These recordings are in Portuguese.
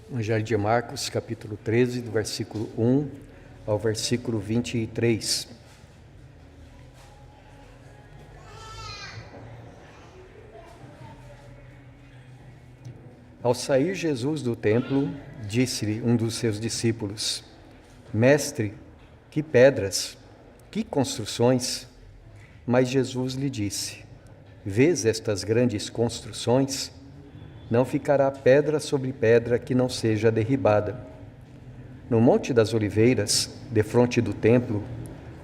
Evangelho de Marcos, capítulo 13, do versículo 1 ao versículo 23. Ao sair Jesus do templo, disse-lhe um dos seus discípulos: Mestre, que pedras, que construções! Mas Jesus lhe disse: Vês estas grandes construções? Não ficará pedra sobre pedra que não seja derribada. No Monte das Oliveiras, defronte do templo,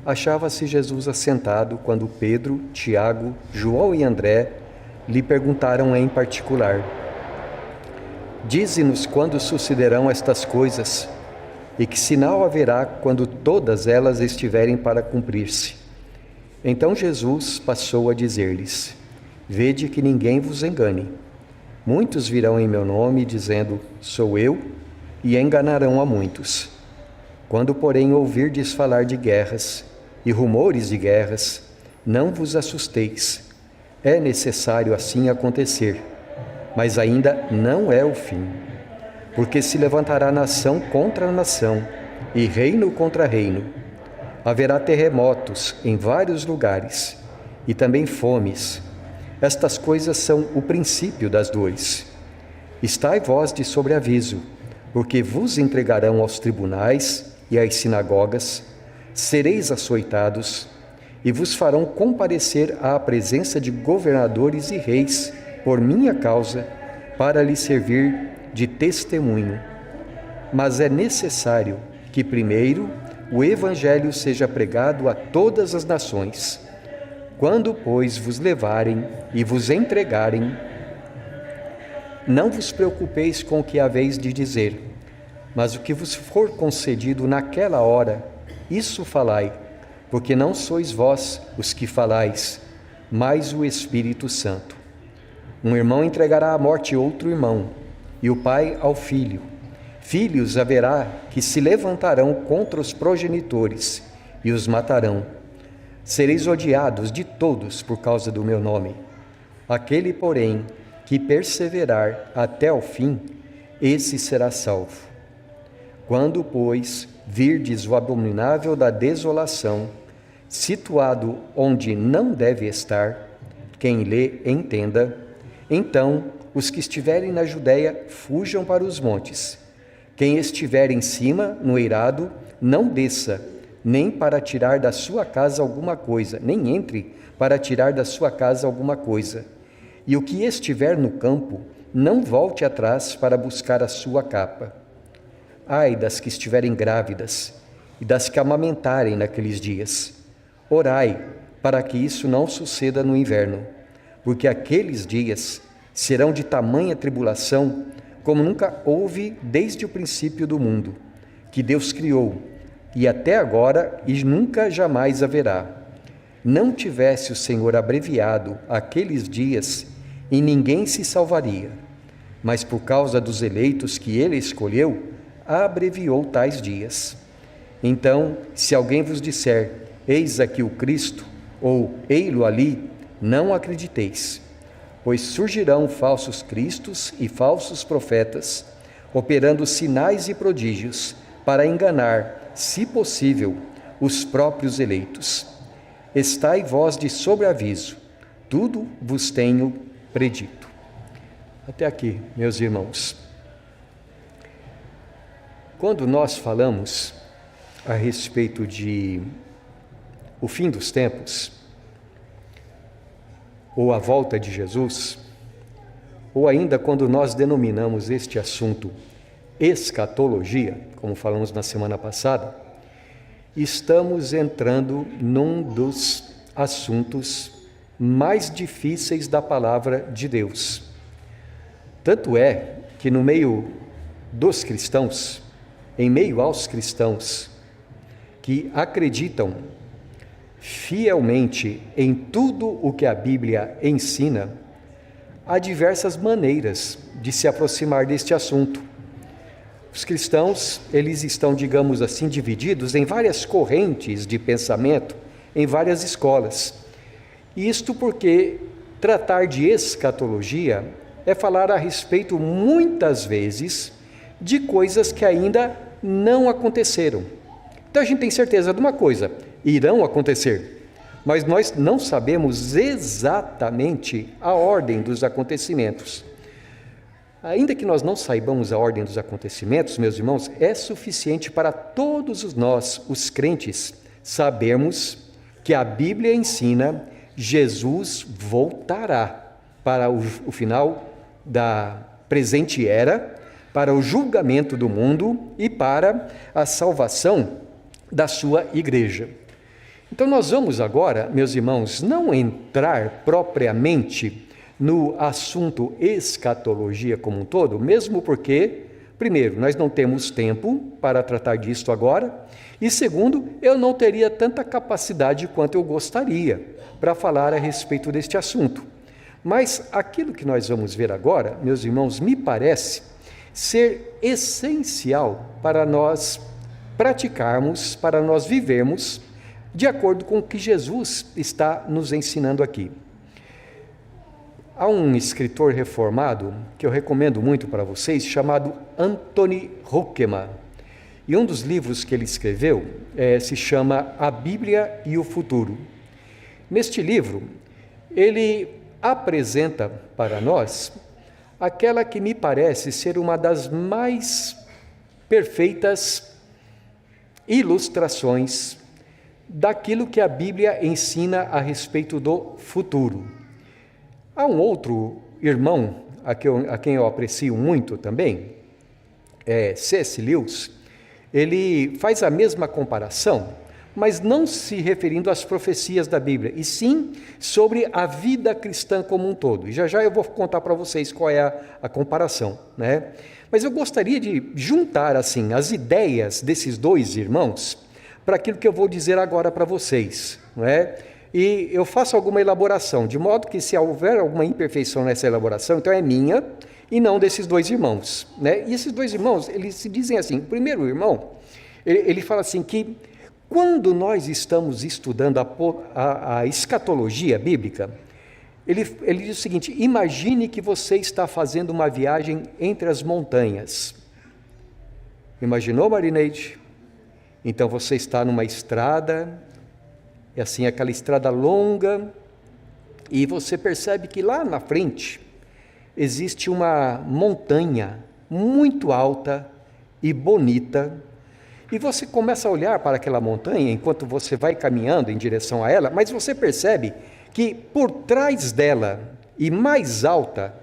achava-se Jesus assentado quando Pedro, Tiago, João e André lhe perguntaram em particular: Dize-nos quando sucederão estas coisas, e que sinal haverá quando todas elas estiverem para cumprir-se. Então Jesus passou a dizer-lhes: Vede que ninguém vos engane. Muitos virão em meu nome, dizendo, sou eu, e enganarão a muitos. Quando, porém, ouvirdes falar de guerras e rumores de guerras, não vos assusteis. É necessário assim acontecer, mas ainda não é o fim. Porque se levantará nação contra nação, e reino contra reino. Haverá terremotos em vários lugares, e também fomes. Estas coisas são o princípio das dores. Estai vós de sobreaviso, porque vos entregarão aos tribunais e às sinagogas, sereis açoitados, e vos farão comparecer à presença de governadores e reis, por minha causa, para lhes servir de testemunho. Mas é necessário que primeiro o Evangelho seja pregado a todas as nações. Quando, pois, vos levarem e vos entregarem, não vos preocupeis com o que haveis de dizer, mas o que vos for concedido naquela hora, isso falai, porque não sois vós os que falais, mas o Espírito Santo. Um irmão entregará à morte outro irmão, e o pai ao filho. Filhos haverá que se levantarão contra os progenitores e os matarão. Sereis odiados de todos por causa do meu nome. Aquele, porém, que perseverar até o fim, esse será salvo. Quando, pois, virdes o abominável da desolação, situado onde não deve estar, quem lê entenda, então os que estiverem na Judéia fujam para os montes. Quem estiver em cima, no eirado, não desça, nem para tirar da sua casa alguma coisa, nem entre para tirar da sua casa alguma coisa. E o que estiver no campo, não volte atrás para buscar a sua capa. Ai das que estiverem grávidas e das que amamentarem naqueles dias. Orai para que isso não suceda no inverno, porque aqueles dias serão de tamanha tribulação como nunca houve desde o princípio do mundo, que Deus criou, e até agora e nunca jamais haverá. Não tivesse o Senhor abreviado aqueles dias, e ninguém se salvaria, mas por causa dos eleitos que ele escolheu, abreviou tais dias. Então, se alguém vos disser, eis aqui o Cristo, ou ei-lo ali, não acrediteis, pois surgirão falsos cristos e falsos profetas, operando sinais e prodígios, para enganar, se possível, os próprios eleitos. Estai vós de sobreaviso, tudo vos tenho predito. Até aqui, meus irmãos. Quando nós falamos a respeito de o fim dos tempos, ou a volta de Jesus, ou ainda quando nós denominamos este assunto escatologia, como falamos na semana passada, estamos entrando num dos assuntos mais difíceis da palavra de Deus. Tanto é que no meio dos cristãos, em meio aos cristãos que acreditam fielmente em tudo o que a Bíblia ensina, há diversas maneiras de se aproximar deste assunto. Os cristãos, eles estão, digamos assim, divididos em várias correntes de pensamento, em várias escolas. Isto porque tratar de escatologia é falar a respeito, muitas vezes, de coisas que ainda não aconteceram. Então a gente tem certeza de uma coisa: irão acontecer, mas nós não sabemos exatamente a ordem dos acontecimentos. Ainda que nós não saibamos a ordem dos acontecimentos, meus irmãos, é suficiente para todos nós, os crentes, sabermos que a Bíblia ensina Jesus voltará para o final da presente era, para o julgamento do mundo e para a salvação da sua igreja. Então nós vamos agora, meus irmãos, não entrar propriamente no assunto escatologia como um todo, mesmo porque, primeiro, nós não temos tempo para tratar disto agora, e segundo, eu não teria tanta capacidade quanto eu gostaria para falar a respeito deste assunto. Mas aquilo que nós vamos ver agora, meus irmãos, me parece ser essencial para nós praticarmos, para nós vivermos de acordo com o que Jesus está nos ensinando aqui. Há um escritor reformado que eu recomendo muito para vocês, chamado Anthony Hoekema. E um dos livros que ele escreveu se chama A Bíblia e o Futuro. Neste livro, ele apresenta para nós aquela que me parece ser uma das mais perfeitas ilustrações daquilo que a Bíblia ensina a respeito do futuro. Há um outro irmão a quem eu aprecio muito também, C.S. Lewis. Ele faz a mesma comparação, mas não se referindo às profecias da Bíblia, e sim sobre a vida cristã como um todo. E já já eu vou contar para vocês qual é a comparação, né? Mas eu gostaria de juntar assim as ideias desses dois irmãos para aquilo que eu vou dizer agora para vocês, não é? E eu faço alguma elaboração, de modo que se houver alguma imperfeição nessa elaboração, então é minha e não desses dois irmãos, né? E esses dois irmãos, eles se dizem assim: o primeiro irmão, ele fala assim que quando nós estamos estudando a escatologia bíblica, ele diz o seguinte: imagine que você está fazendo uma viagem entre as montanhas. Imaginou, Marineide? Então você está numa estrada, é assim, aquela estrada longa, e você percebe que lá na frente existe uma montanha muito alta e bonita, e você começa a olhar para aquela montanha enquanto você vai caminhando em direção a ela, mas você percebe que por trás dela, e mais alta,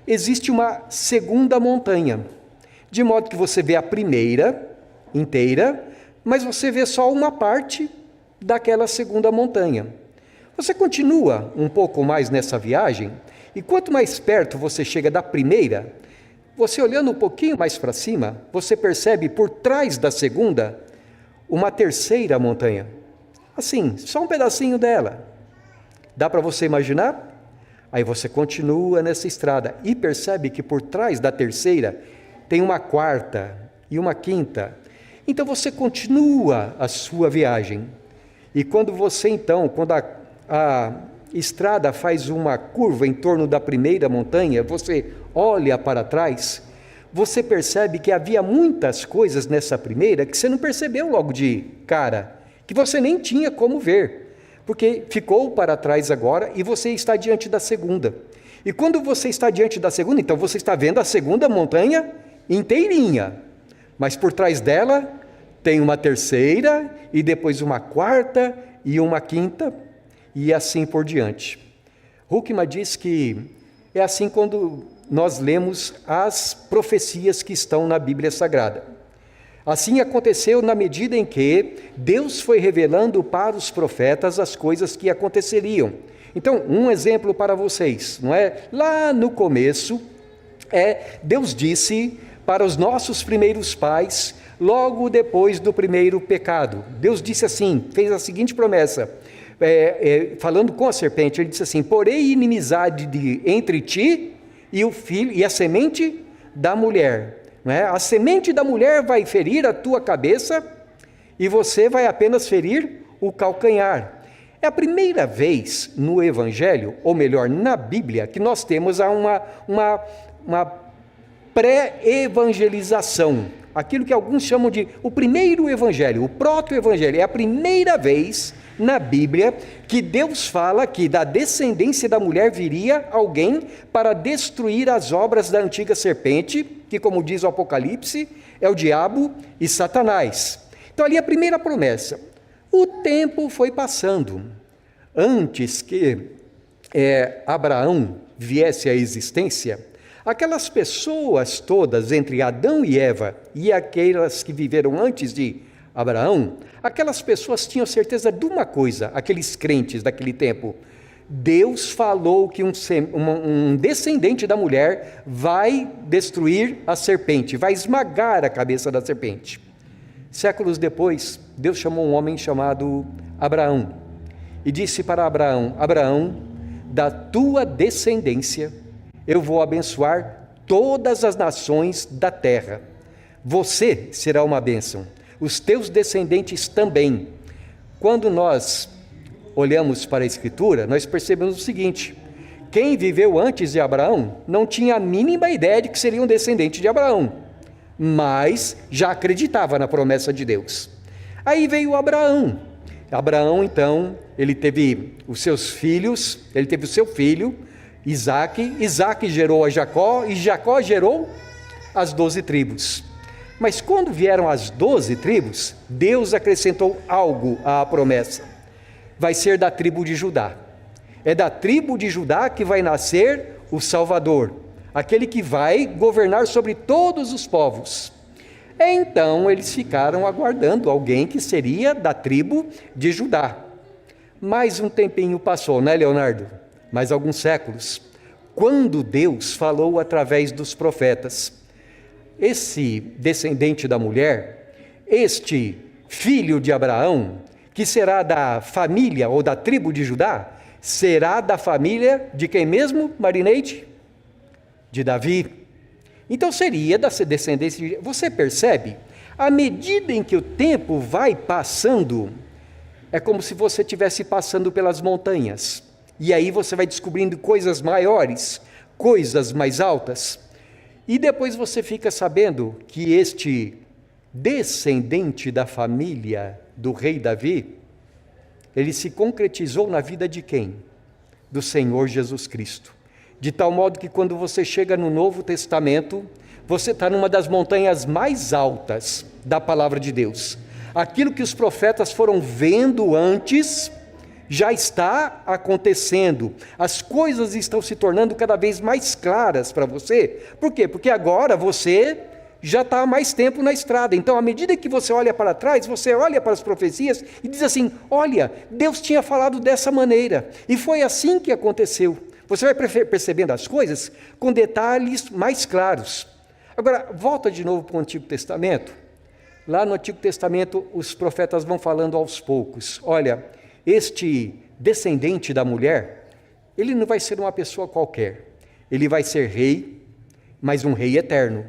existe uma segunda montanha, de modo que você vê a primeira inteira, mas você vê só uma parte daquela segunda montanha. Você continua um pouco mais nessa viagem, e quanto mais perto você chega da primeira, você olhando um pouquinho mais para cima, você percebe por trás da segunda uma terceira montanha. Assim, só um pedacinho dela. Dá para você imaginar? Aí você continua nessa estrada e percebe que por trás da terceira tem uma quarta e uma quinta. Então você continua a sua viagem. E quando a estrada faz uma curva em torno da primeira montanha, você olha para trás, você percebe que havia muitas coisas nessa primeira que você não percebeu logo de cara, que você nem tinha como ver, porque ficou para trás agora e você está diante da segunda. E quando você está diante da segunda, então você está vendo a segunda montanha inteirinha, mas por trás dela tem uma terceira e depois uma quarta e uma quinta, e assim por diante. Hoekema diz que é assim quando nós lemos as profecias que estão na Bíblia Sagrada. Assim aconteceu na medida em que Deus foi revelando para os profetas as coisas que aconteceriam. Então, um exemplo para vocês, não é? Lá no começo, Deus disse para os nossos primeiros pais, logo depois do primeiro pecado. Deus disse assim, fez a seguinte promessa, falando com a serpente, ele disse assim: porém inimizade entre ti e o filho e a semente da mulher, não é? A semente da mulher vai ferir a tua cabeça e você vai apenas ferir o calcanhar. É a primeira vez no Evangelho, ou melhor, na Bíblia, que nós temos pré-evangelização, aquilo que alguns chamam de o primeiro evangelho, o proto-evangelho. É a primeira vez na Bíblia que Deus fala que da descendência da mulher viria alguém para destruir as obras da antiga serpente, que, como diz o Apocalipse, é o diabo e Satanás. Então ali a primeira promessa. O tempo foi passando. Antes que Abraão viesse à existência, aquelas pessoas todas entre Adão e Eva e aquelas que viveram antes de Abraão, aquelas pessoas tinham certeza de uma coisa, aqueles crentes daquele tempo: Deus falou que um descendente da mulher vai destruir a serpente, vai esmagar a cabeça da serpente. Séculos depois, Deus chamou um homem chamado Abraão e disse para Abraão: Abraão, da tua descendência eu vou abençoar todas as nações da terra. Você será uma bênção, os teus descendentes também. Quando nós olhamos para a Escritura, nós percebemos o seguinte: quem viveu antes de Abraão não tinha a mínima ideia de que seria um descendente de Abraão, mas já acreditava na promessa de Deus. Aí veio Abraão. Abraão, então, ele teve os seus filhos, ele teve o seu filho, Isaque. Isaque gerou a Jacó, e Jacó gerou as 12 tribos. Mas quando vieram as 12 tribos, Deus acrescentou algo à promessa: vai ser da tribo de Judá. É da tribo de Judá que vai nascer o Salvador, aquele que vai governar sobre todos os povos. Então eles ficaram aguardando alguém que seria da tribo de Judá. Mais um tempinho passou, né, Leonardo? Mais alguns séculos, quando Deus falou através dos profetas: esse descendente da mulher, este filho de Abraão, que será da família ou da tribo de Judá, será da família de quem mesmo, Marineide? De Davi. Então seria da descendência de... Você percebe? À medida em que o tempo vai passando, é como se você estivesse passando pelas montanhas. E aí você vai descobrindo coisas maiores, coisas mais altas. E depois você fica sabendo que este descendente da família do rei Davi, ele se concretizou na vida de quem? Do Senhor Jesus Cristo. De tal modo que quando você chega no Novo Testamento, você está numa das montanhas mais altas da palavra de Deus. Aquilo que os profetas foram vendo antes já está acontecendo. As coisas estão se tornando cada vez mais claras para você. Por quê? Porque agora você já está há mais tempo na estrada. Então, à medida que você olha para trás, você olha para as profecias e diz assim: olha, Deus tinha falado dessa maneira, e foi assim que aconteceu. Você vai percebendo as coisas com detalhes mais claros. Agora, volta de novo para o Antigo Testamento. Lá no Antigo Testamento, os profetas vão falando aos poucos: olha, este descendente da mulher, ele não vai ser uma pessoa qualquer. Ele vai ser rei, mas um rei eterno.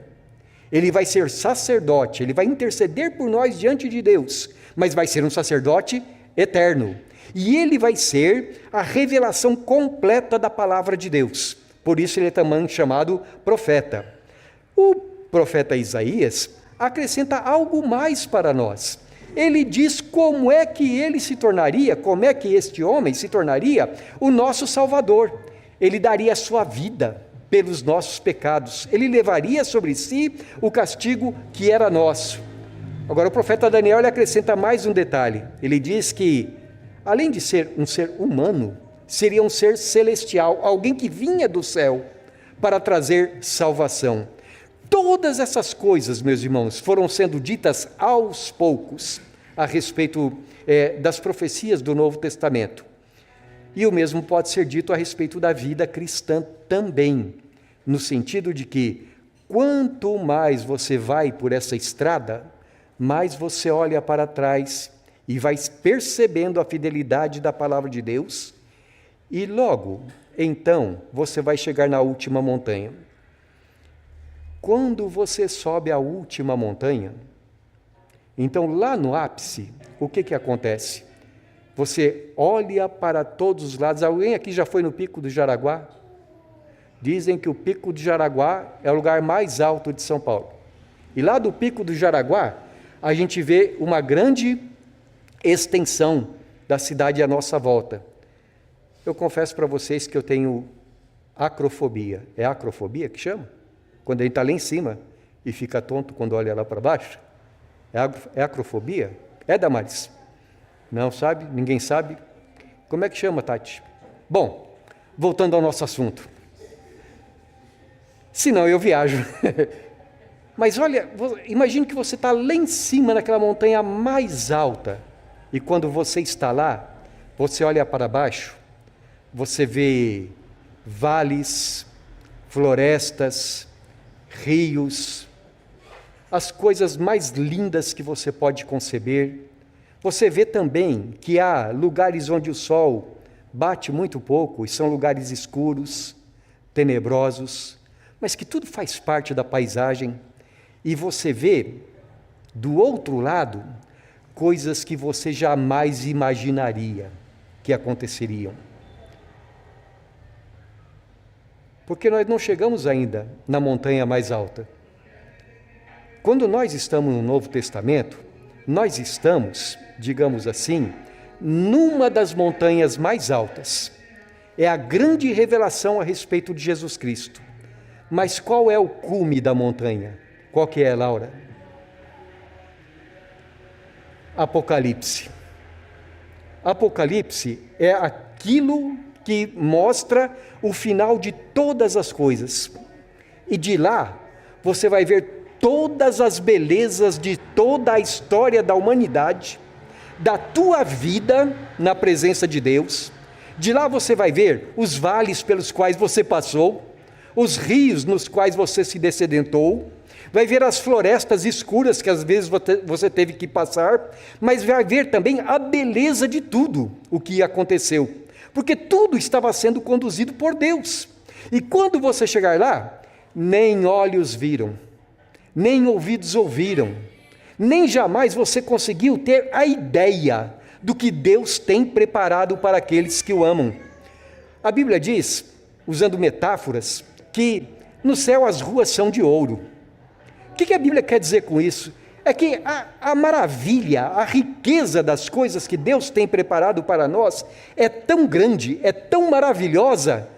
Ele vai ser sacerdote, ele vai interceder por nós diante de Deus, mas vai ser um sacerdote eterno. E ele vai ser a revelação completa da palavra de Deus. Por isso ele é também chamado profeta. O profeta Isaías acrescenta algo mais para nós. Ele diz como é que ele se tornaria, como é que este homem se tornaria o nosso Salvador. Ele daria a sua vida pelos nossos pecados. Ele levaria sobre si o castigo que era nosso. Agora o profeta Daniel ele acrescenta mais um detalhe. Ele diz que, além de ser um ser humano, seria um ser celestial, alguém que vinha do céu para trazer salvação. Todas essas coisas, meus irmãos, foram sendo ditas aos poucos a respeito das profecias do Novo Testamento. E o mesmo pode ser dito a respeito da vida cristã também, no sentido de que quanto mais você vai por essa estrada, mais você olha para trás e vai percebendo a fidelidade da palavra de Deus, e logo, então, você vai chegar na última montanha. Quando você sobe a última montanha, então lá no ápice, o que acontece? Você olha para todos os lados. Alguém aqui já foi no Pico do Jaraguá? Dizem que o Pico do Jaraguá é o lugar mais alto de São Paulo. E lá do Pico do Jaraguá, a gente vê uma grande extensão da cidade à nossa volta. Eu confesso para vocês que eu tenho acrofobia. É acrofobia que chama? Quando a gente está lá em cima e fica tonto quando olha lá para baixo? É acrofobia? É, Damares? Não sabe? Ninguém sabe? Como é que chama, Tati? Bom, voltando ao nosso assunto. Senão eu viajo. Mas olha, imagine que você está lá em cima naquela montanha mais alta. E quando você está lá, você olha para baixo, você vê vales, florestas, rios, as coisas mais lindas que você pode conceber. Você vê também que há lugares onde o sol bate muito pouco e são lugares escuros, tenebrosos, mas que tudo faz parte da paisagem. E você vê, do outro lado, coisas que você jamais imaginaria que aconteceriam. Porque nós não chegamos ainda na montanha mais alta. Quando nós estamos no Novo Testamento, nós estamos, digamos assim, numa das montanhas mais altas. É a grande revelação a respeito de Jesus Cristo. Mas qual é o cume da montanha? Qual que é, Laura? Apocalipse. Apocalipse é aquilo que mostra o final de todas as coisas. E de lá, você vai ver todas as belezas de toda a história da humanidade, da tua vida na presença de Deus. De lá você vai ver os vales pelos quais você passou, os rios nos quais você se dessedentou, vai ver as florestas escuras que às vezes você teve que passar, mas vai ver também a beleza de tudo o que aconteceu, porque tudo estava sendo conduzido por Deus. E quando você chegar lá, nem olhos viram, nem ouvidos ouviram, nem jamais você conseguiu ter a ideia do que Deus tem preparado para aqueles que o amam. A Bíblia diz, usando metáforas, que no céu as ruas são de ouro. O que a Bíblia quer dizer com isso? É que a maravilha, a riqueza das coisas que Deus tem preparado para nós é tão grande, é tão maravilhosa,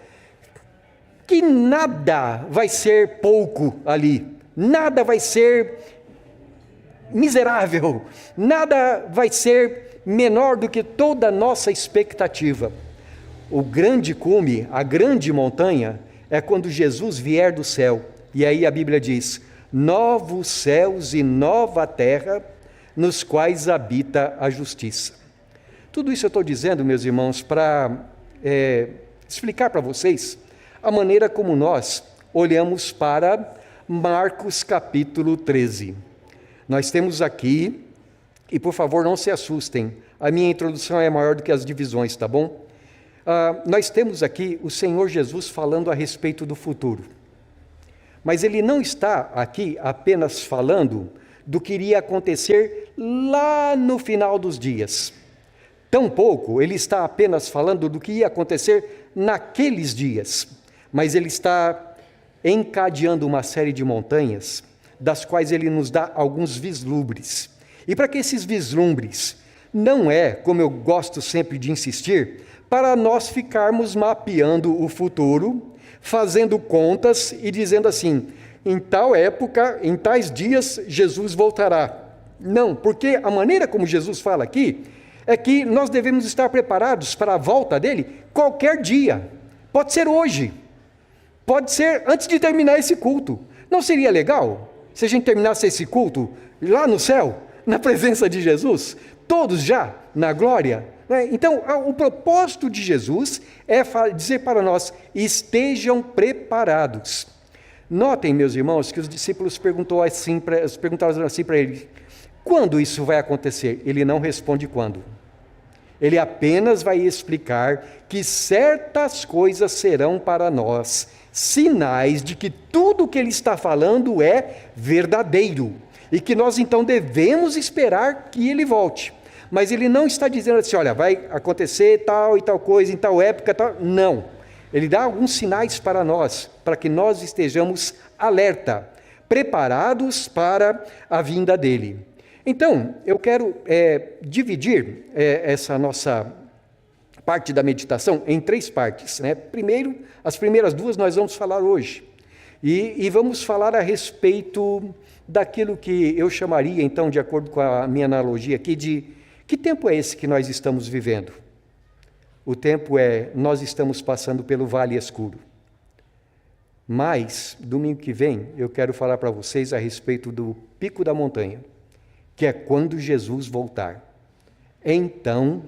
que nada vai ser pouco ali, nada vai ser miserável, nada vai ser menor do que toda a nossa expectativa. O grande cume, a grande montanha, é quando Jesus vier do céu, e aí a Bíblia diz: novos céus e nova terra, nos quais habita a justiça. Tudo isso eu estou dizendo, meus irmãos, para explicar para vocês a maneira como nós olhamos para Marcos capítulo 13. Nós temos aqui, e por favor não se assustem, a minha introdução é maior do que as divisões, tá bom? Nós temos aqui o Senhor Jesus falando a respeito do futuro. Mas ele não está aqui apenas falando do que iria acontecer lá no final dos dias. Tampouco ele está apenas falando do que ia acontecer naqueles dias. Mas ele está encadeando uma série de montanhas, das quais ele nos dá alguns vislumbres. E para que esses vislumbres não é, como eu gosto sempre de insistir, para nós ficarmos mapeando o futuro, fazendo contas e dizendo assim, em tal época, em tais dias, Jesus voltará. Não, porque a maneira como Jesus fala aqui, é que nós devemos estar preparados para a volta dele qualquer dia. Pode ser hoje, pode ser antes de terminar esse culto. Não seria legal se a gente terminasse esse culto lá no céu, na presença de Jesus, todos já na glória? Então, o propósito de Jesus é dizer para nós, estejam preparados. Notem, meus irmãos, que os discípulos perguntaram assim para ele, quando isso vai acontecer? Ele não responde quando. Ele apenas vai explicar que certas coisas serão para nós sinais de que tudo o que ele está falando é verdadeiro e que nós então devemos esperar que ele volte. Mas ele não está dizendo assim, olha, vai acontecer tal e tal coisa, em tal época, tal. Não. Ele dá alguns sinais para nós, para que nós estejamos alerta, preparados para a vinda dele. Então, eu quero dividir essa nossa parte da meditação em 3 partes, né? Primeiro, as primeiras 2 nós vamos falar hoje. E vamos falar a respeito daquilo que eu chamaria, então, de acordo com a minha analogia aqui, de que tempo é esse que nós estamos vivendo? O tempo nós estamos passando pelo vale escuro. Mas, domingo que vem, eu quero falar para vocês a respeito do pico da montanha, que é quando Jesus voltar. Então,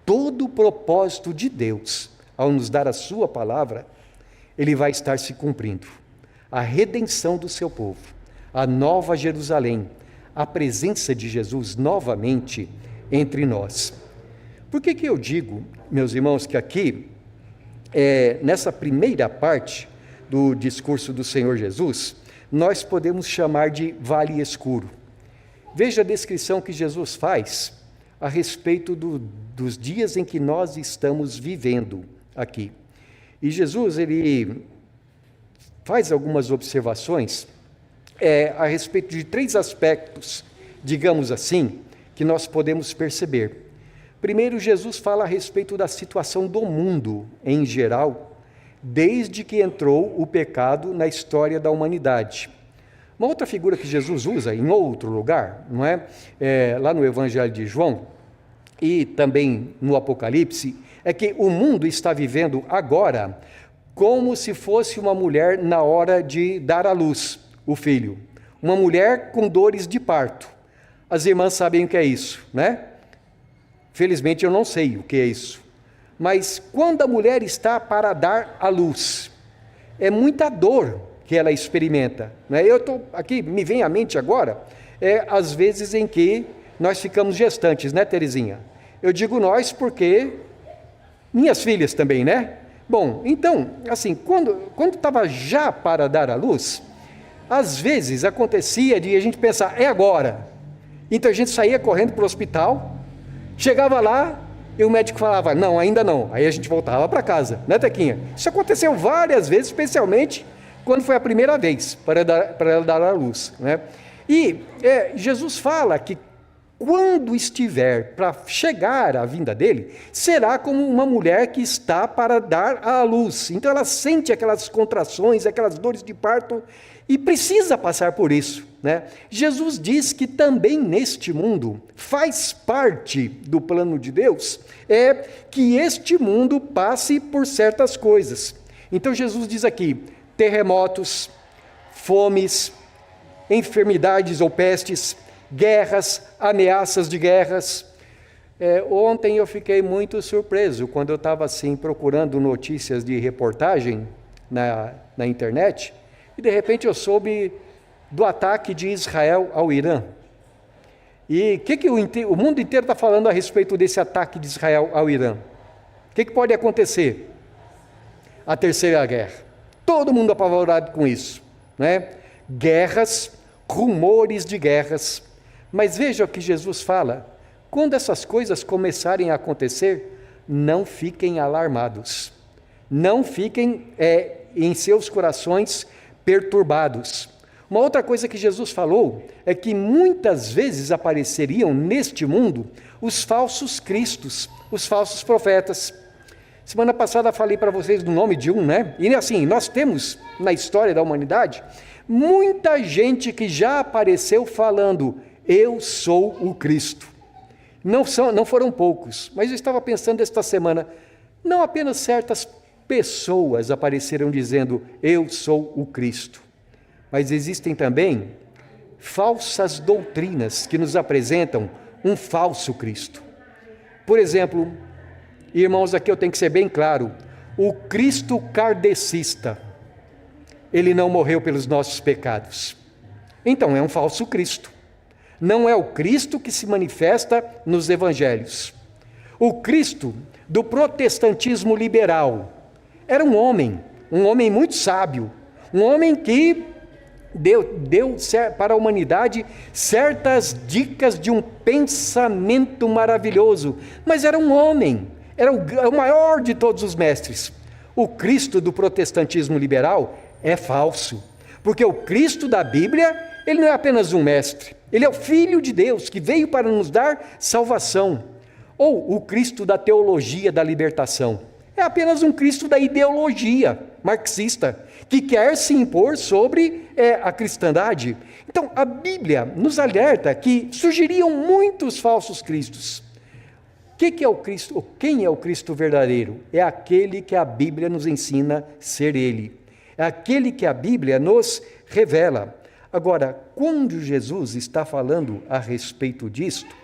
todo o propósito de Deus, ao nos dar a sua palavra, ele vai estar se cumprindo. A redenção do seu povo, a nova Jerusalém, a presença de Jesus novamente entre nós. Por que eu digo, meus irmãos, que aqui, nessa primeira parte do discurso do Senhor Jesus, nós podemos chamar de vale escuro. Veja a descrição que Jesus faz a respeito dos dias em que nós estamos vivendo aqui. E Jesus, ele faz algumas observações a respeito de 3 aspectos, digamos assim, que nós podemos perceber. Primeiro, Jesus fala a respeito da situação do mundo em geral, desde que entrou o pecado na história da humanidade. Uma outra figura que Jesus usa em outro lugar, não é? Lá no Evangelho de João e também no Apocalipse, é que o mundo está vivendo agora como se fosse uma mulher na hora de dar à luz o filho. Uma mulher com dores de parto. As irmãs sabem o que é isso, né? Felizmente eu não sei o que é isso. Mas quando a mulher está para dar à luz, é muita dor que ela experimenta, né? Eu estou aqui, me vem à mente agora, as vezes em que nós ficamos gestantes, né, Terezinha? Eu digo nós porque minhas filhas também, né? Bom, então, assim, quando estava já para dar à luz, às vezes acontecia de a gente pensar, é agora. Então a gente saía correndo para o hospital, chegava lá e o médico falava, não, ainda não. Aí a gente voltava para casa, né, Tequinha? Isso aconteceu várias vezes, especialmente quando foi a primeira vez para ela dar à luz, né? E Jesus fala que quando estiver para chegar à vinda dele, será como uma mulher que está para dar à luz. Então ela sente aquelas contrações, aquelas dores de parto e precisa passar por isso, né? Jesus diz que também neste mundo faz parte do plano de Deus, que este mundo passe por certas coisas. Então Jesus diz aqui, terremotos, fomes, enfermidades ou pestes, guerras, ameaças de guerras. Ontem eu fiquei muito surpreso quando eu estava assim procurando notícias de reportagem na internet e de repente eu soube do ataque de Israel ao Irã. E o que o mundo inteiro está falando a respeito desse ataque de Israel ao Irã? O que pode acontecer? A terceira guerra. Todo mundo apavorado com isso, né? Guerras, rumores de guerras. Mas veja o que Jesus fala, quando essas coisas começarem a acontecer, não fiquem alarmados, não fiquem em seus corações perturbados. Uma outra coisa que Jesus falou é que muitas vezes apareceriam neste mundo os falsos cristos, os falsos profetas. Semana passada falei para vocês do nome de um, né? E assim, nós temos na história da humanidade muita gente que já apareceu falando, eu sou o Cristo. Não foram poucos, mas eu estava pensando esta semana, não apenas certas pessoas apareceram dizendo, eu sou o Cristo, mas existem também falsas doutrinas que nos apresentam um falso Cristo. Por exemplo, irmãos, aqui eu tenho que ser bem claro, o Cristo kardecista, ele não morreu pelos nossos pecados. Então é um falso Cristo. Não é o Cristo que se manifesta nos evangelhos. O Cristo do protestantismo liberal era um homem muito sábio, um homem que deu para a humanidade certas dicas de um pensamento maravilhoso, mas era um homem, era o maior de todos os mestres. O Cristo do protestantismo liberal é falso, porque o Cristo da Bíblia, ele não é apenas um mestre, ele é o Filho de Deus que veio para nos dar salvação. Ou o Cristo da teologia da libertação, é apenas um Cristo da ideologia marxista, que quer se impor sobre a cristandade. Então, a Bíblia nos alerta que surgiriam muitos falsos cristos. Que é o Cristo? Quem é o Cristo verdadeiro? É aquele que a Bíblia nos ensina ser Ele. É aquele que a Bíblia nos revela. Agora, quando Jesus está falando a respeito disto,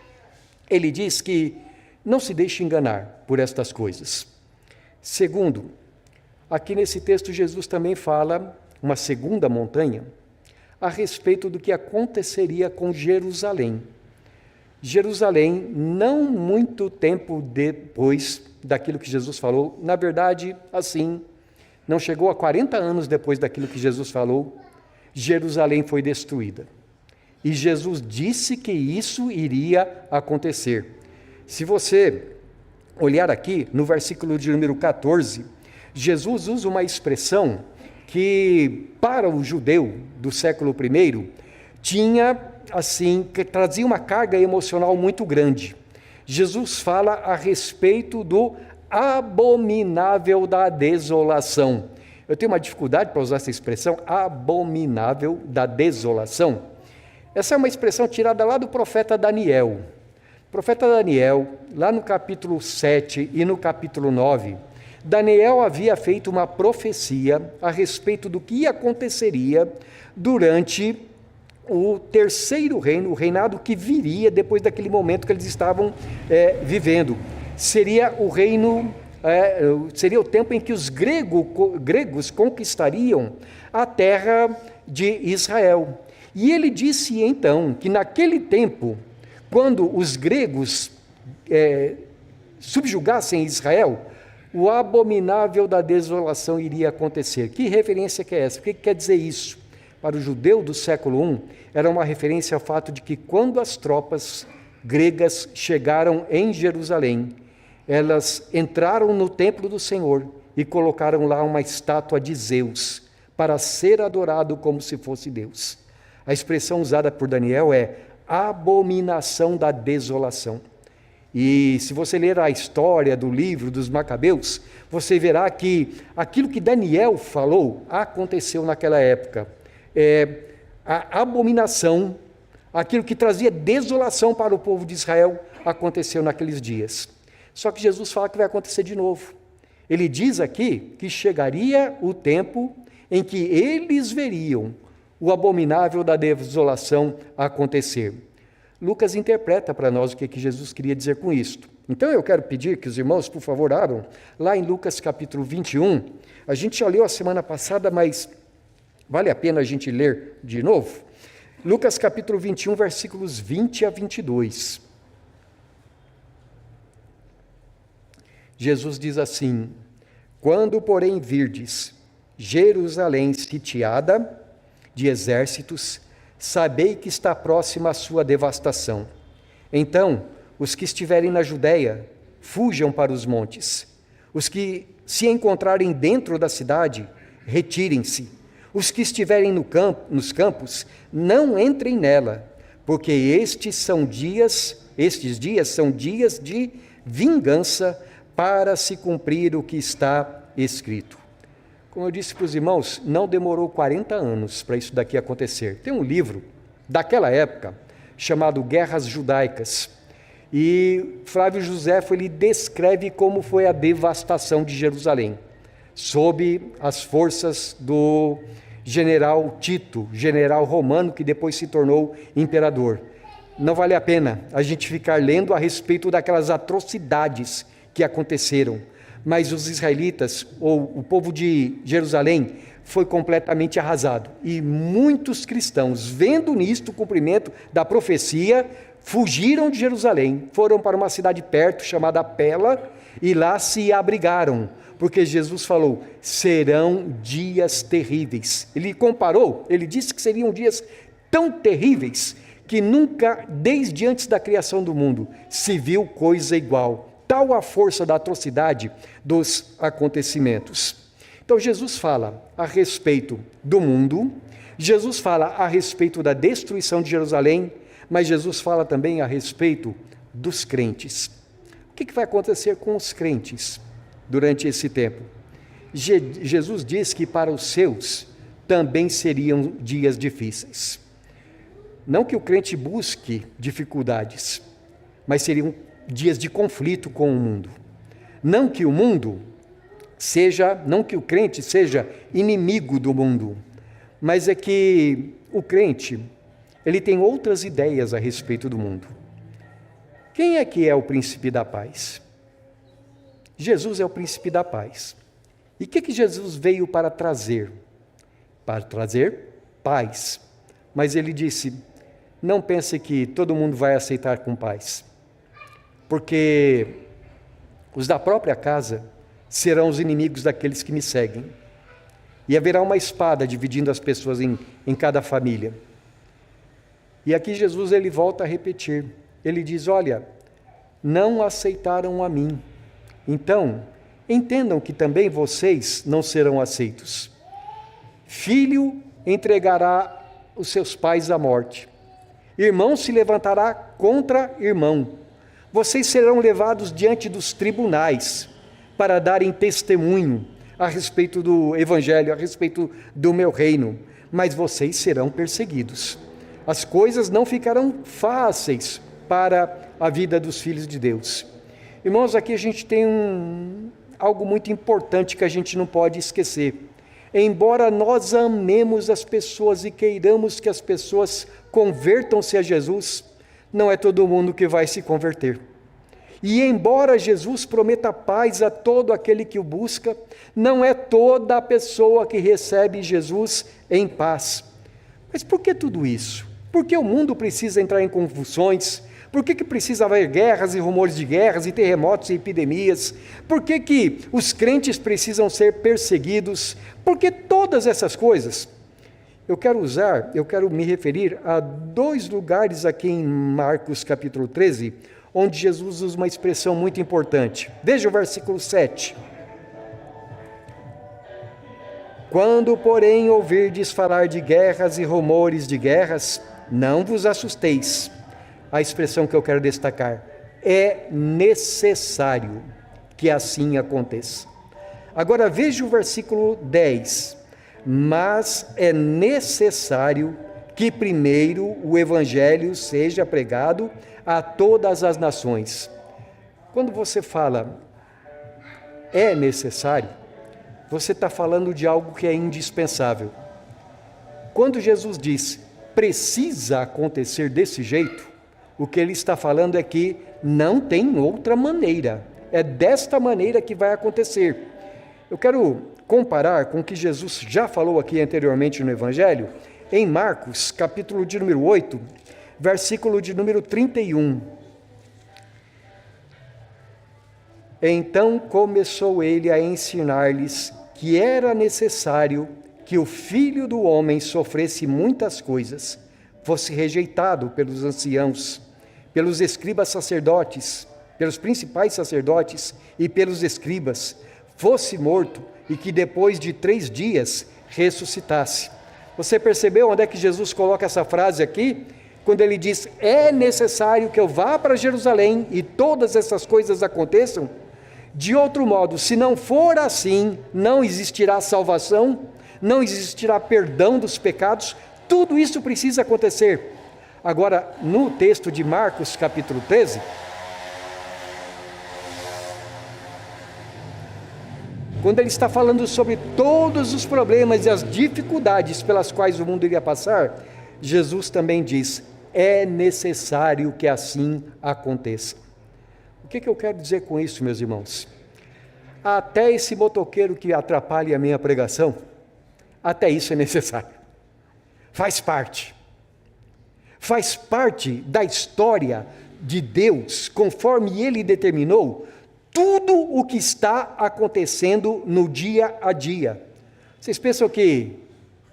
ele diz que não se deixe enganar por estas coisas. Segundo, aqui nesse texto Jesus também fala, uma segunda montanha, a respeito do que aconteceria com Jerusalém. Jerusalém, não muito tempo depois daquilo que Jesus falou, na verdade, assim, não chegou a 40 anos depois daquilo que Jesus falou, Jerusalém foi destruída. E Jesus disse que isso iria acontecer. Se você olhar aqui no versículo de número 14, Jesus usa uma expressão que para o judeu do século I tinha assim, que trazia uma carga emocional muito grande. Jesus fala a respeito do abominável da desolação. Eu tenho uma dificuldade para usar essa expressão, abominável da desolação. Essa é uma expressão tirada lá do profeta Daniel. O profeta Daniel, lá no capítulo 7 e no capítulo 9, Daniel havia feito uma profecia a respeito do que aconteceria durante o terceiro reino, o reinado que viria depois daquele momento que eles estavam vivendo. Seria o reino, seria o tempo em que os gregos conquistariam a terra de Israel. E ele disse então que naquele tempo, quando os gregos subjugassem Israel, o abominável da desolação iria acontecer. Que referência que é essa? O que quer dizer isso? Para o judeu do século I, era uma referência ao fato de que quando as tropas gregas chegaram em Jerusalém, elas entraram no templo do Senhor e colocaram lá uma estátua de Zeus, para ser adorado como se fosse Deus. A expressão usada por Daniel é abominação da desolação. E se você ler a história do livro dos Macabeus, você verá que aquilo que Daniel falou aconteceu naquela época. A abominação, aquilo que trazia desolação para o povo de Israel, aconteceu naqueles dias. Só que Jesus fala que vai acontecer de novo. Ele diz aqui que chegaria o tempo em que eles veriam o abominável da desolação acontecer. Lucas interpreta para nós o que Jesus queria dizer com isto. Então eu quero pedir que os irmãos, por favor, abram lá em Lucas capítulo 21. A gente já leu a semana passada, mas vale a pena a gente ler de novo? Lucas capítulo 21, versículos 20 a 22. Jesus diz assim: quando, porém, virdes Jerusalém sitiada de exércitos, sabei que está próxima a sua devastação. Então, os que estiverem na Judéia, fujam para os montes. Os que se encontrarem dentro da cidade, retirem-se. Os que estiverem nos campos, não entrem nela, porque estes dias são dias de vingança, para se cumprir o que está escrito. Como eu disse para os irmãos, não demorou 40 anos para isso daqui acontecer. Tem um livro daquela época chamado Guerras Judaicas, e Flávio Josefo ele descreve como foi a devastação de Jerusalém, sob as forças do general Tito, general romano que depois se tornou imperador. Não vale a pena a gente ficar lendo a respeito daquelas atrocidades que aconteceram, mas os israelitas, ou o povo de Jerusalém, foi completamente arrasado. E muitos cristãos, vendo nisto o cumprimento da profecia, fugiram de Jerusalém, foram para uma cidade perto, chamada Pela, e lá se abrigaram, porque Jesus falou, serão dias terríveis. Ele comparou, ele disse que seriam dias tão terríveis, que nunca, desde antes da criação do mundo, se viu coisa igual. Tal a força da atrocidade dos acontecimentos. Então Jesus fala a respeito do mundo, Jesus fala a respeito da destruição de Jerusalém, mas Jesus fala também a respeito dos crentes. O que vai acontecer com os crentes durante esse tempo? Jesus diz que para os seus também seriam dias difíceis. Não que o crente busque dificuldades, mas seriam dias de conflito com o mundo. Não que o crente seja inimigo do mundo, mas é que o crente, ele tem outras ideias a respeito do mundo. Quem é que é o príncipe da paz? Jesus é o príncipe da paz. E o que Jesus veio para trazer? Para trazer paz. Mas ele disse, não pense que todo mundo vai aceitar com paz, porque os da própria casa serão os inimigos daqueles que me seguem. E haverá uma espada dividindo as pessoas em cada família. E aqui Jesus ele volta a repetir. Ele diz, olha, não aceitaram a mim. Então, entendam que também vocês não serão aceitos. Filho entregará os seus pais à morte. Irmão se levantará contra irmão. Vocês serão levados diante dos tribunais para darem testemunho a respeito do Evangelho, a respeito do meu reino. Mas vocês serão perseguidos. As coisas não ficarão fáceis para a vida dos filhos de Deus. Irmãos, aqui a gente tem algo muito importante que a gente não pode esquecer. Embora nós amemos as pessoas e queiramos que as pessoas convertam-se a Jesus, não é todo mundo que vai se converter. E embora Jesus prometa paz a todo aquele que o busca, não é toda a pessoa que recebe Jesus em paz. Mas por que tudo isso? Por que o mundo precisa entrar em convulsões? Por que precisa haver guerras e rumores de guerras e terremotos e epidemias? Por que os crentes precisam ser perseguidos? Por que todas essas coisas? Eu quero me referir a 2 lugares aqui em Marcos capítulo 13, onde Jesus usa uma expressão muito importante. Veja o versículo 7. Quando, porém, ouvirdes falar de guerras e rumores de guerras, não vos assusteis. A expressão que eu quero destacar, é necessário que assim aconteça. Agora veja o versículo 10. Mas é necessário que primeiro o Evangelho seja pregado a todas as nações. Quando você fala é necessário, você está falando de algo que é indispensável. Quando Jesus diz precisa acontecer desse jeito, o que ele está falando é que não tem outra maneira. É desta maneira que vai acontecer. Eu quero comparar com o que Jesus já falou aqui anteriormente no Evangelho, em Marcos, capítulo de número 8, versículo de número 31. Então começou ele a ensinar-lhes que era necessário que o Filho do Homem sofresse muitas coisas, fosse rejeitado pelos anciãos, pelos escribas sacerdotes, pelos principais sacerdotes e pelos escribas, fosse morto e que depois de 3 dias ressuscitasse. Você percebeu onde é que Jesus coloca essa frase aqui? Quando ele diz, é necessário que eu vá para Jerusalém e todas essas coisas aconteçam? De outro modo, se não for assim, não existirá salvação, não existirá perdão dos pecados, tudo isso precisa acontecer. Agora, no texto de Marcos, capítulo 13, quando ele está falando sobre todos os problemas e as dificuldades pelas quais o mundo iria passar, Jesus também diz, é necessário que assim aconteça. O que eu quero dizer com isso, meus irmãos? Até esse motoqueiro que atrapalha a minha pregação, até isso é necessário. Faz parte da história de Deus, conforme Ele determinou, tudo o que está acontecendo no dia a dia. Vocês pensam que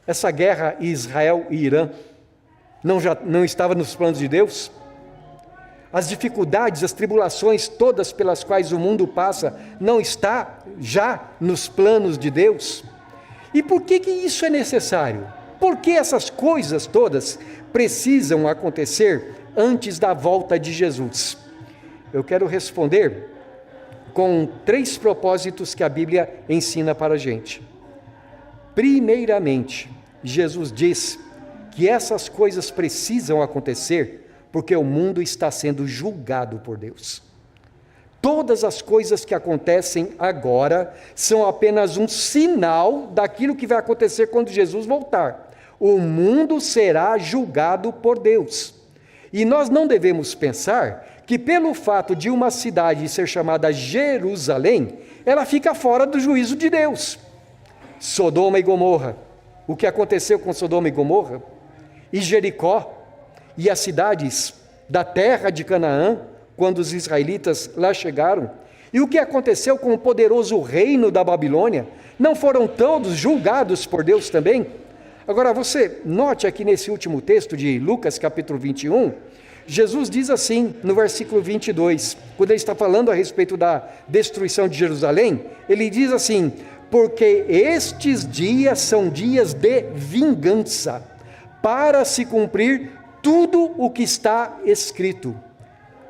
essa guerra Israel e Irã não estava nos planos de Deus? as dificuldades, as tribulações todas pelas quais o mundo passa, não está já nos planos de Deus? E por que isso é necessário? Por que essas coisas todas precisam acontecer antes da volta de Jesus? Eu quero responder com 3 propósitos que a Bíblia ensina para a gente. Primeiramente, Jesus diz que essas coisas precisam acontecer porque o mundo está sendo julgado por Deus. Todas as coisas que acontecem agora são apenas um sinal daquilo que vai acontecer quando Jesus voltar. O mundo será julgado por Deus. E nós não devemos pensar que pelo fato de uma cidade ser chamada Jerusalém, ela fica fora do juízo de Deus. Sodoma e Gomorra, o que aconteceu com Sodoma e Gomorra? E Jericó, e as cidades da terra de Canaã, quando os israelitas lá chegaram, e o que aconteceu com o poderoso reino da Babilônia, não foram todos julgados por Deus também? Agora você note aqui nesse último texto de Lucas capítulo 21, Jesus diz assim no versículo 22, quando ele está falando a respeito da destruição de Jerusalém, ele diz assim: porque estes dias são dias de vingança, para se cumprir tudo o que está escrito.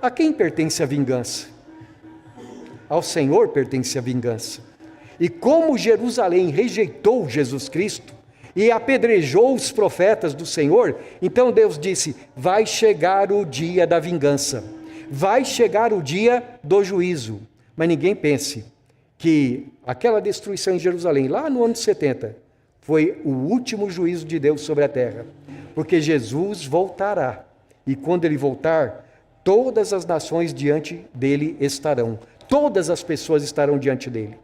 A quem pertence a vingança? Ao Senhor pertence a vingança. E como Jerusalém rejeitou Jesus Cristo e apedrejou os profetas do Senhor, então Deus disse: vai chegar o dia da vingança, vai chegar o dia do juízo. Mas ninguém pense que aquela destruição em Jerusalém, lá no ano 70, foi o último juízo de Deus sobre a terra, porque Jesus voltará, e quando ele voltar, todas as nações diante dele estarão, todas as pessoas estarão diante dele.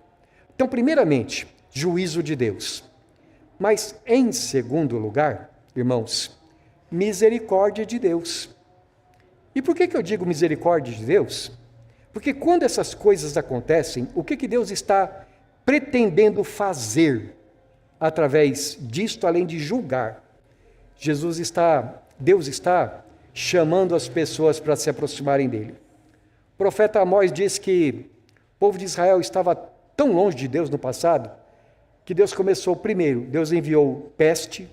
Então, primeiramente, juízo de Deus. Mas, em segundo lugar, irmãos, misericórdia de Deus. E por que eu digo misericórdia de Deus? Porque quando essas coisas acontecem, o que Deus está pretendendo fazer através disto, além de julgar? Deus está chamando as pessoas para se aproximarem dele. O profeta Amós diz que o povo de Israel estava tão longe de Deus no passado, que Deus começou primeiro, Deus enviou peste,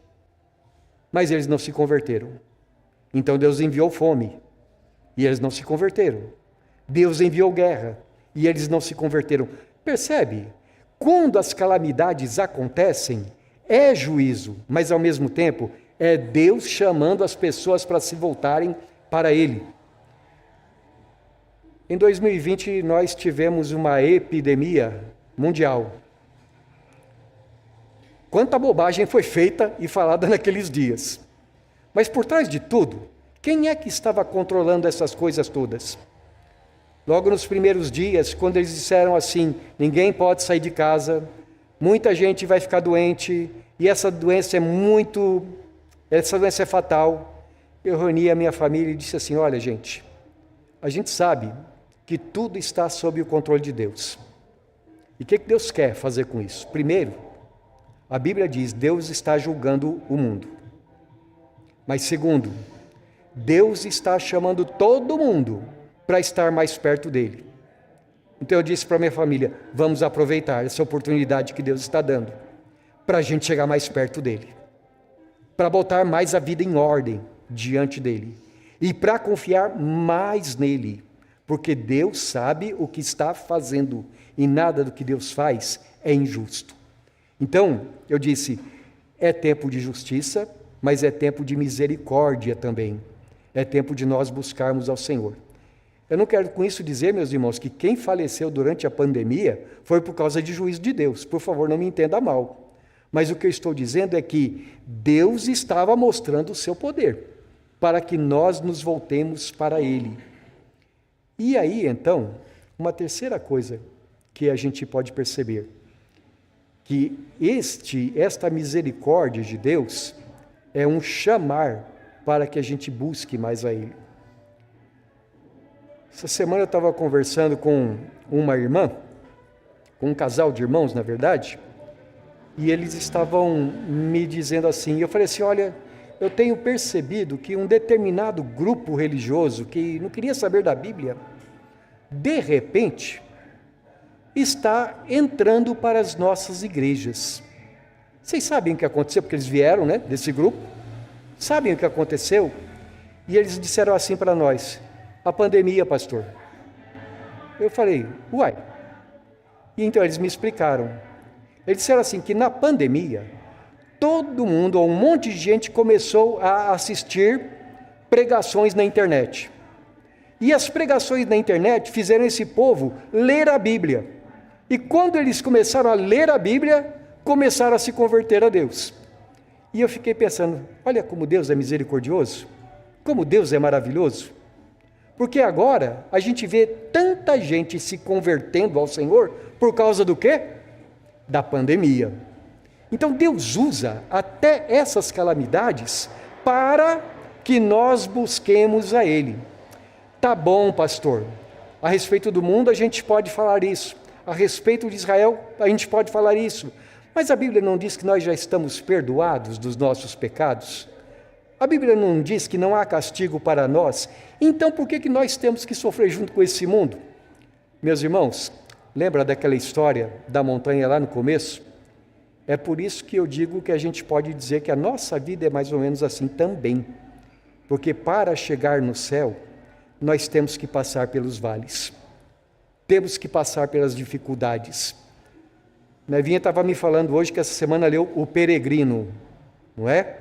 mas eles não se converteram. Então Deus enviou fome, e eles não se converteram. Deus enviou guerra, e eles não se converteram. Percebe? Quando as calamidades acontecem, é juízo, mas ao mesmo tempo é Deus chamando as pessoas para se voltarem para Ele. Em 2020 nós tivemos uma epidemia mundial. Quanta bobagem foi feita e falada naqueles dias. Mas por trás de tudo, quem é que estava controlando essas coisas todas? Logo nos primeiros dias, quando eles disseram assim: ninguém pode sair de casa, muita gente vai ficar doente, e essa doença é fatal. Eu reuni a minha família e disse assim: olha, gente, a gente sabe que tudo está sob o controle de Deus. E o que Deus quer fazer com isso? Primeiro, a Bíblia diz: Deus está julgando o mundo. Mas segundo, Deus está chamando todo mundo para estar mais perto dele. Então eu disse para minha família: vamos aproveitar essa oportunidade que Deus está dando, para a gente chegar mais perto dele, para botar mais a vida em ordem diante dele, e para confiar mais nele, porque Deus sabe o que está fazendo, e nada do que Deus faz é injusto. Então, eu disse, é tempo de justiça, mas é tempo de misericórdia também. É tempo de nós buscarmos ao Senhor. Eu não quero com isso dizer, meus irmãos, que quem faleceu durante a pandemia foi por causa de juízo de Deus. Por favor, não me entenda mal. Mas o que eu estou dizendo é que Deus estava mostrando o seu poder, para que nós nos voltemos para Ele. E aí, então, uma terceira coisa que a gente pode perceber, que esta misericórdia de Deus é um chamar para que a gente busque mais a Ele. Essa semana eu estava conversando com uma irmã, com um casal de irmãos, na verdade, e eles estavam me dizendo assim, eu falei assim: olha, eu tenho percebido que um determinado grupo religioso que não queria saber da Bíblia, de repente, está entrando para as nossas igrejas. Vocês sabem o que aconteceu? Porque eles vieram, né, desse grupo. Sabem o que aconteceu? E eles disseram assim para nós: a pandemia, pastor. Eu falei, uai. E então eles me explicaram. Eles disseram assim, que na pandemia, todo mundo, ou um monte de gente começou a assistir pregações na internet. E as pregações na internet fizeram esse povo ler a Bíblia. E quando eles começaram a ler a Bíblia, começaram a se converter a Deus. E eu fiquei pensando, olha como Deus é misericordioso, como Deus é maravilhoso. Porque agora a gente vê tanta gente se convertendo ao Senhor por causa do quê? Da pandemia. Então Deus usa até essas calamidades para que nós busquemos a Ele. Tá bom, pastor, a respeito do mundo a gente pode falar isso, a respeito de Israel a gente pode falar isso, mas a Bíblia não diz que nós já estamos perdoados dos nossos pecados? A Bíblia não diz que não há castigo para nós? Então por que nós temos que sofrer junto com esse mundo? Meus irmãos, lembra daquela história da montanha lá no começo? É por isso que eu digo que a gente pode dizer que a nossa vida é mais ou menos assim também. Porque para chegar no céu, nós temos que passar pelos vales. Temos que passar pelas dificuldades. Nevinha estava me falando hoje que essa semana leu O Peregrino, não é?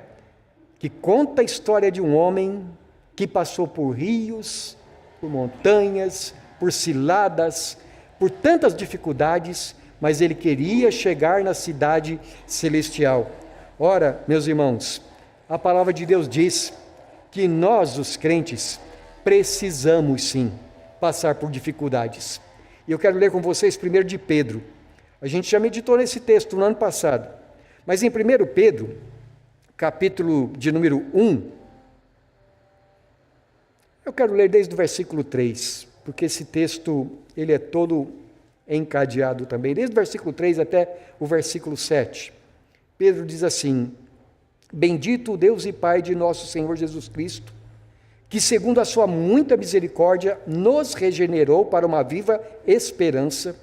Que conta a história de um homem que passou por rios, por montanhas, por ciladas, por tantas dificuldades, mas ele queria chegar na cidade celestial. Ora, meus irmãos, a palavra de Deus diz que nós, os crentes, precisamos sim passar por dificuldades. E eu quero ler com vocês primeiro de Pedro. A gente já meditou nesse texto no ano passado, mas em 1 Pedro, capítulo de número 1, eu quero ler desde o versículo 3, porque esse texto ele é todo encadeado também, desde o versículo 3 até o versículo 7. Pedro diz assim: bendito o Deus e Pai de nosso Senhor Jesus Cristo, que segundo a sua muita misericórdia nos regenerou para uma viva esperança,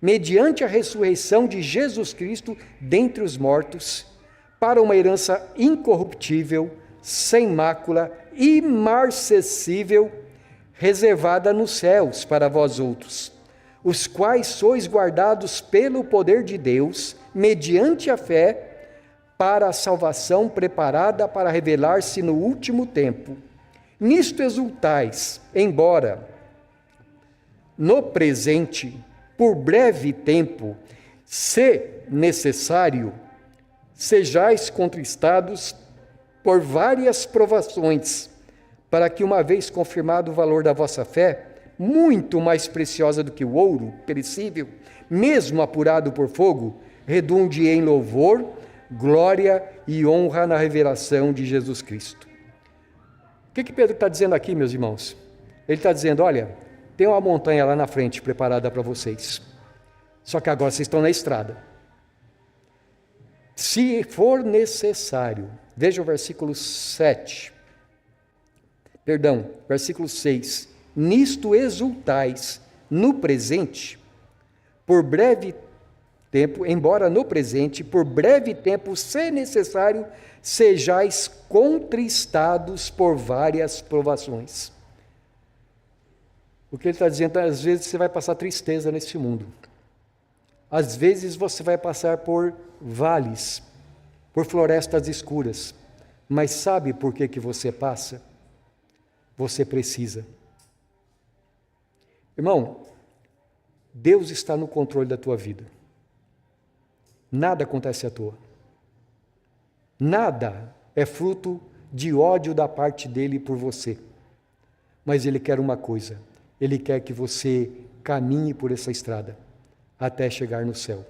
mediante a ressurreição de Jesus Cristo dentre os mortos, para uma herança incorruptível, sem mácula, imarcessível, reservada nos céus para vós outros, os quais sois guardados pelo poder de Deus, mediante a fé, para a salvação preparada para revelar-se no último tempo. Nisto exultais, embora no presente, por breve tempo, se necessário, sejais contristados por várias provações, para que, uma vez confirmado o valor da vossa fé, muito mais preciosa do que o ouro perecível, mesmo apurado por fogo, redunde em louvor, glória e honra na revelação de Jesus Cristo. O que Pedro está dizendo aqui, meus irmãos? Ele está dizendo, olha, tem uma montanha lá na frente preparada para vocês, só que agora vocês estão na estrada. Se for necessário, veja o versículo 6, nisto exultais no presente, por breve tempo, embora no presente, por breve tempo, se necessário, sejais contristados por várias provações. O que ele está dizendo, às vezes você vai passar tristeza nesse mundo. Às vezes você vai passar por vales, por florestas escuras. Mas sabe por que você passa? Você precisa. Irmão, Deus está no controle da tua vida. Nada acontece à toa. Nada é fruto de ódio da parte dele por você. Mas ele quer uma coisa. Ele quer que você caminhe por essa estrada até chegar no céu.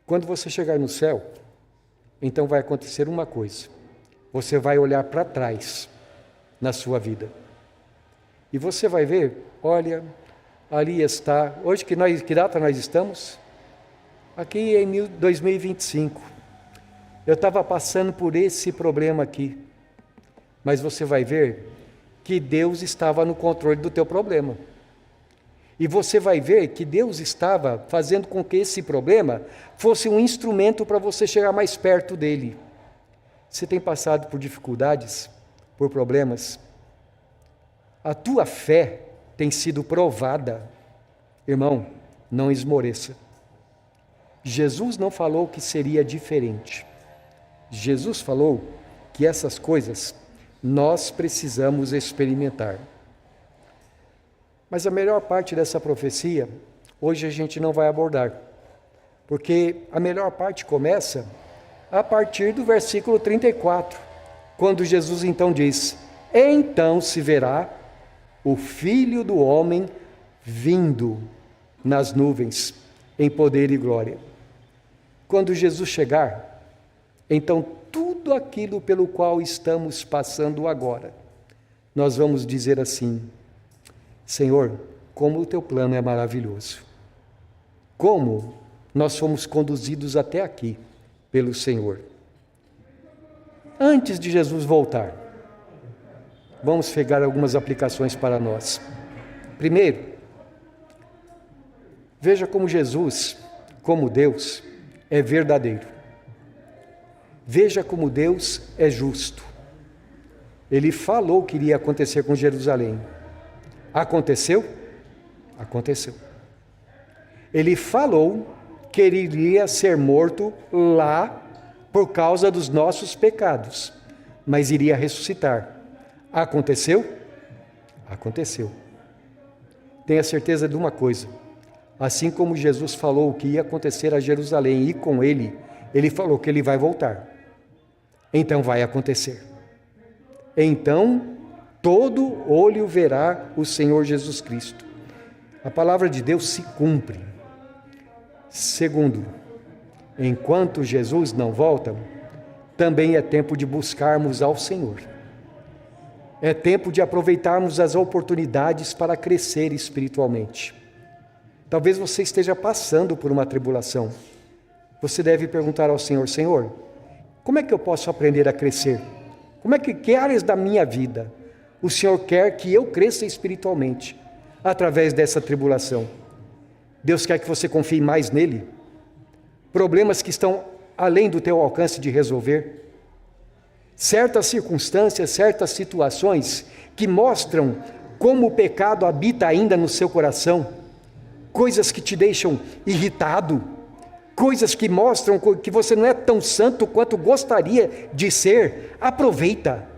Quando você chegar no céu, então vai acontecer uma coisa. Você vai olhar para trás na sua vida. E você vai ver, olha, ali está. Hoje que data nós estamos? Aqui em 2025. eu estava passando por esse problema aqui. Mas você vai ver que Deus estava no controle do teu problema. E você vai ver que Deus estava fazendo com que esse problema fosse um instrumento para você chegar mais perto dele. Você tem passado por dificuldades, por problemas? A tua fé tem sido provada. Irmão, não esmoreça. Jesus não falou que seria diferente. Jesus falou que essas coisas nós precisamos experimentar. Mas a melhor parte dessa profecia, hoje a gente não vai abordar, porque a melhor parte começa a partir do versículo 34, quando Jesus então diz: então se verá o Filho do Homem vindo nas nuvens, em poder e glória. Quando Jesus chegar, então tudo aquilo pelo qual estamos passando agora, nós vamos dizer assim: Senhor, como o teu plano é maravilhoso. Como nós fomos conduzidos até aqui pelo Senhor. Antes de Jesus voltar, vamos pegar algumas aplicações para nós. Primeiro, veja como Jesus, como Deus, é verdadeiro. Veja como Deus é justo. Ele falou que iria acontecer com Jerusalém. Aconteceu? Aconteceu. Ele falou que ele iria ser morto lá por causa dos nossos pecados, mas iria ressuscitar. Aconteceu? Aconteceu. Tenha certeza de uma coisa: assim como Jesus falou o que ia acontecer a Jerusalém e com ele, ele falou que ele vai voltar. Então vai acontecer. Então todo olho verá o Senhor Jesus Cristo. A palavra de Deus se cumpre. Segundo, enquanto Jesus não volta, também é tempo de buscarmos ao Senhor. É tempo de aproveitarmos as oportunidades para crescer espiritualmente. Talvez você esteja passando por uma tribulação. Você deve perguntar ao Senhor: Senhor, como é que eu posso aprender a crescer? Como é que áreas da minha vida o Senhor quer que eu cresça espiritualmente através dessa tribulação? Deus quer que você confie mais nele? Problemas que estão além do teu alcance de resolver? Certas circunstâncias, certas situações que mostram como o pecado habita ainda no seu coração? Coisas que te deixam irritado, coisas que mostram que você não é tão santo quanto gostaria de ser. Aproveita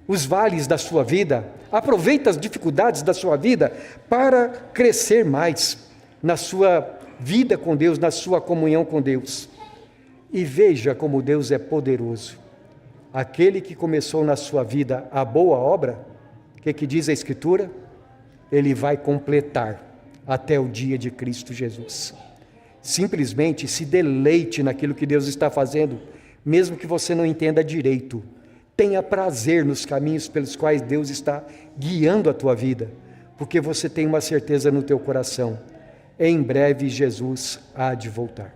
os vales da sua vida, aproveita as dificuldades da sua vida para crescer mais na sua vida com Deus, na sua comunhão com Deus. E veja como Deus é poderoso. Aquele que começou na sua vida a boa obra, o que diz a Escritura? Ele vai completar até o dia de Cristo Jesus. Simplesmente se deleite naquilo que Deus está fazendo, mesmo que você não entenda direito. Tenha prazer nos caminhos pelos quais Deus está guiando a tua vida, porque você tem uma certeza no teu coração: em breve Jesus há de voltar.